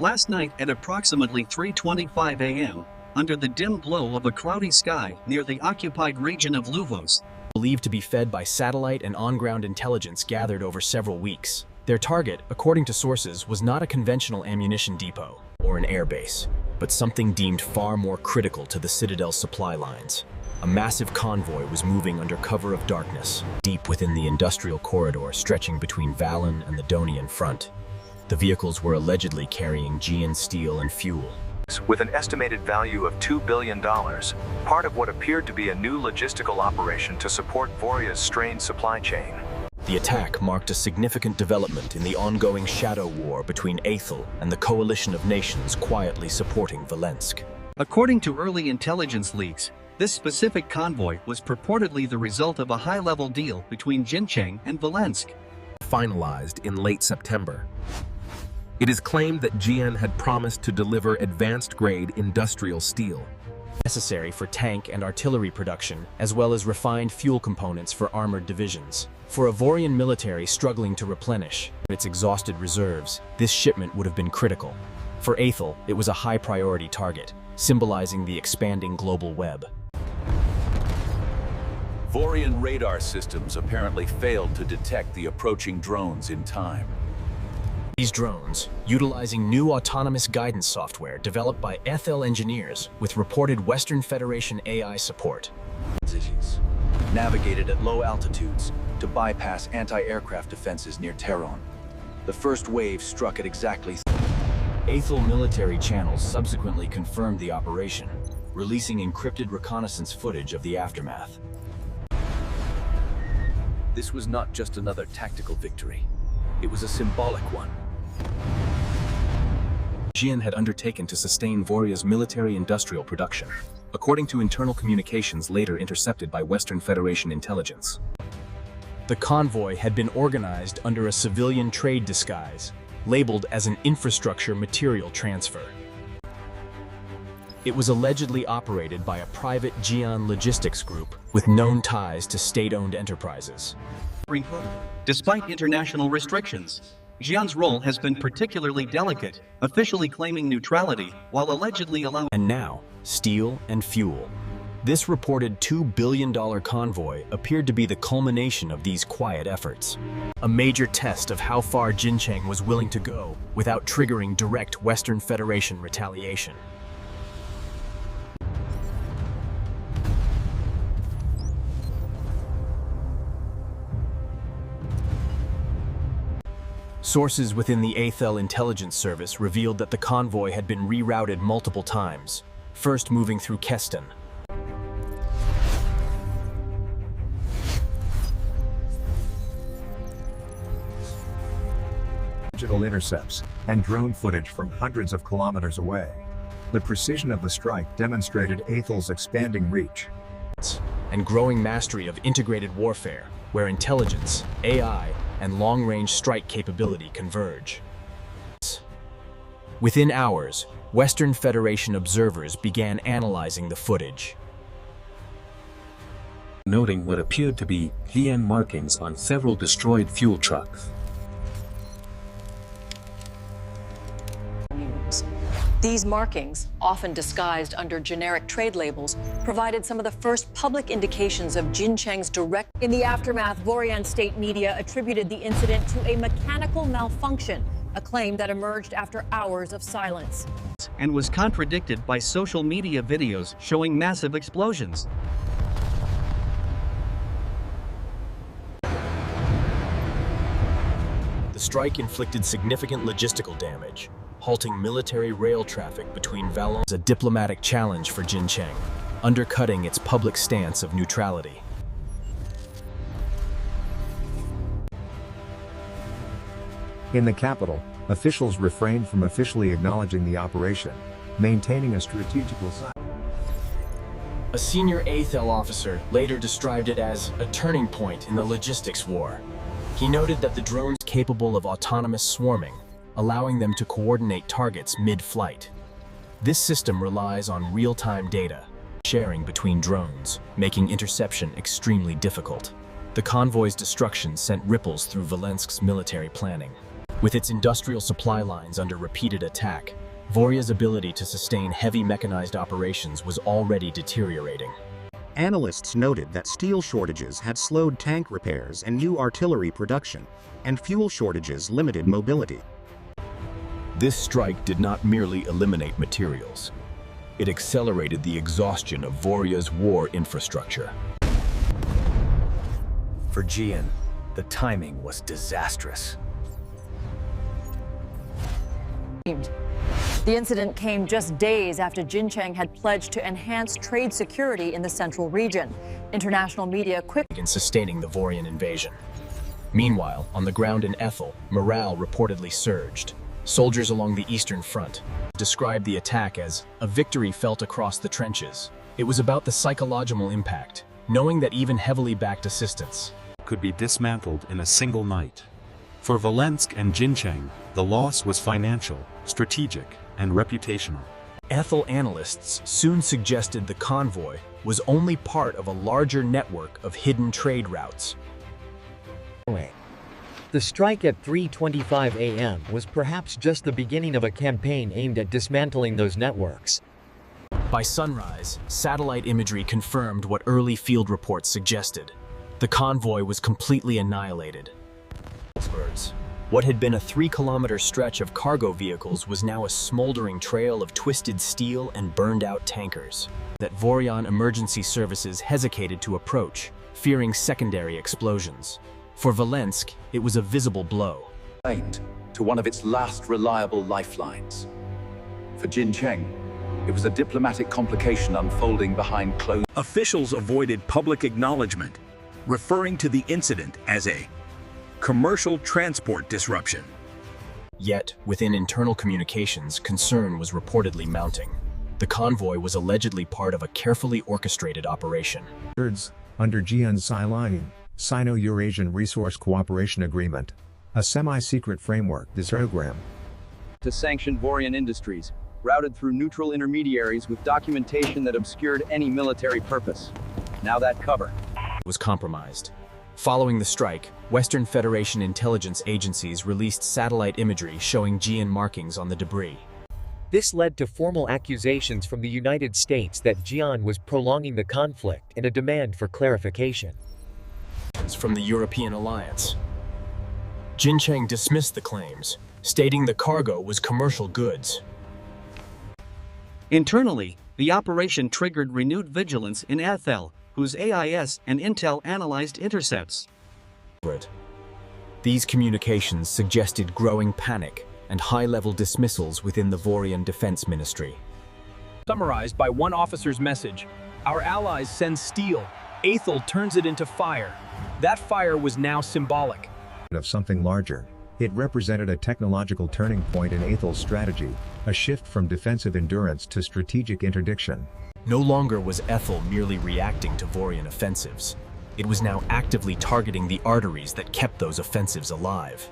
Last night at approximately 3:25 a.m., under the dim glow of a cloudy sky near the occupied region of Luvos, believed to be fed by satellite and on-ground intelligence gathered over several weeks. Their target, according to sources, was not a conventional ammunition depot or an airbase, but something deemed far more critical to the Citadel's supply lines. A massive convoy was moving under cover of darkness, deep within the industrial corridor stretching between Valen and the Donian front. The vehicles were allegedly carrying Gean steel and fuel. With an estimated value of $2 billion, part of what appeared to be a new logistical operation to support Voria's strained supply chain. The attack marked a significant development in the ongoing shadow war between Aethel and the coalition of nations quietly supporting Valensk. According to early intelligence leaks, this specific convoy was purportedly the result of a high-level deal between Xinjiang and Valensk. Finalized in late September. It is claimed that Gean had promised to deliver advanced-grade industrial steel, necessary for tank and artillery production, as well as refined fuel components for armored divisions. For a Vorian military struggling to replenish its exhausted reserves, this shipment would have been critical. For Aethel, it was a high-priority target, symbolizing the expanding global web. Vorian radar systems apparently failed to detect the approaching drones in time. These drones, utilizing new autonomous guidance software developed by Aethel engineers with reported Western Federation AI support, navigated at low altitudes to bypass anti-aircraft defenses near Tehran. The first wave struck at exactly. Aethel military channels subsequently confirmed the operation, releasing encrypted reconnaissance footage of the aftermath. This was not just another tactical victory. It was a symbolic one. Gean had undertaken to sustain Voria's military-industrial production, according to internal communications later intercepted by Western Federation intelligence. The convoy had been organized under a civilian trade disguise, labeled as an infrastructure material transfer. It was allegedly operated by a private Gean logistics group with known ties to state-owned enterprises. Despite international restrictions, Xi'an's role has been particularly delicate, officially claiming neutrality while allegedly allowing. And now, steel and fuel. This reported $2 billion convoy appeared to be the culmination of these quiet efforts. A major test of how far Xinjiang was willing to go without triggering direct Western Federation retaliation. Sources within the Aethel intelligence service revealed that the convoy had been rerouted multiple times, first moving through Keston. Digital intercepts and drone footage from hundreds of kilometers away. The precision of the strike demonstrated Aethel's expanding reach and growing mastery of integrated warfare, where intelligence, AI, and long-range strike capability converge. Within hours, Western Federation observers began analyzing the footage, noting what appeared to be VN markings on several destroyed fuel trucks. These markings, often disguised under generic trade labels, provided some of the first public indications of Xinjiang's direct. In the aftermath, Vorian state media attributed the incident to a mechanical malfunction, a claim that emerged after hours of silence. And was contradicted by social media videos showing massive explosions. The strike inflicted significant logistical damage, halting military rail traffic between Valen. A diplomatic challenge for Xinjiang, undercutting its public stance of neutrality. in the capital. Officials refrained from officially acknowledging the operation, maintaining a strategical side. A senior Aethel officer later described it as a turning point in the logistics war. He noted that the drones were capable of autonomous swarming, allowing them to coordinate targets mid-flight. This system relies on real-time data sharing between drones, making interception extremely difficult. The convoy's destruction sent ripples through Valensk's military planning. With its industrial supply lines under repeated attack, Vorya's ability to sustain heavy mechanized operations was already deteriorating. Analysts noted that steel shortages had slowed tank repairs and new artillery production, and fuel shortages limited mobility. This strike did not merely eliminate materials. It accelerated the exhaustion of Vorya's war infrastructure. For Jian, the timing was disastrous. The incident came just days after Xinjiang had pledged to enhance trade security in the central region. International media quickly in sustaining the Voryan invasion. Meanwhile, on the ground in Ethel, morale reportedly surged. Soldiers along the Eastern Front described the attack as a victory felt across the trenches. It was about the psychological impact, knowing that even heavily backed assistance could be dismantled in a single night. For Volensk and Xinjiang, the loss was financial, strategic, and reputational. Ethel analysts soon suggested the convoy was only part of a larger network of hidden trade routes. The strike at 3:25 a.m. was perhaps just the beginning of a campaign aimed at dismantling those networks. By sunrise, satellite imagery confirmed what early field reports suggested. The convoy was completely annihilated. What had been a 3-kilometer stretch of cargo vehicles was now a smoldering trail of twisted steel and burned-out tankers that Voryan emergency services hesitated to approach, fearing secondary explosions. For Volensk, it was a visible blow. To one of its last reliable lifelines. For Xinjiang, it was a diplomatic complication unfolding behind closed. Officials avoided public acknowledgement, referring to the incident as a commercial transport disruption. Yet, within internal communications, concern was reportedly mounting. The convoy was allegedly part of a carefully orchestrated operation. Under Sino-Eurasian Resource Cooperation Agreement, a semi-secret framework program to sanction Voryan industries, routed through neutral intermediaries with documentation that obscured any military purpose. Now that cover was compromised. Following the strike, Western Federation intelligence agencies released satellite imagery showing Jian markings on the debris. This led to formal accusations from the United States that Jian was prolonging the conflict and a demand for clarification. From the European alliance, Xinjiang dismissed the claims, stating the cargo was commercial goods. Internally, the operation triggered renewed vigilance in Ethel, whose AIS and Intel analyzed intercepts. These communications suggested growing panic and high-level dismissals within the Voryan Defense Ministry. Summarized by one officer's message, "Our allies send steel. Ethel turns it into fire." That fire was now symbolic of something larger. It represented a technological turning point in Ethel's strategy, a shift from defensive endurance to strategic interdiction. No longer was Ethel merely reacting to Voryan offensives. It was now actively targeting the arteries that kept those offensives alive.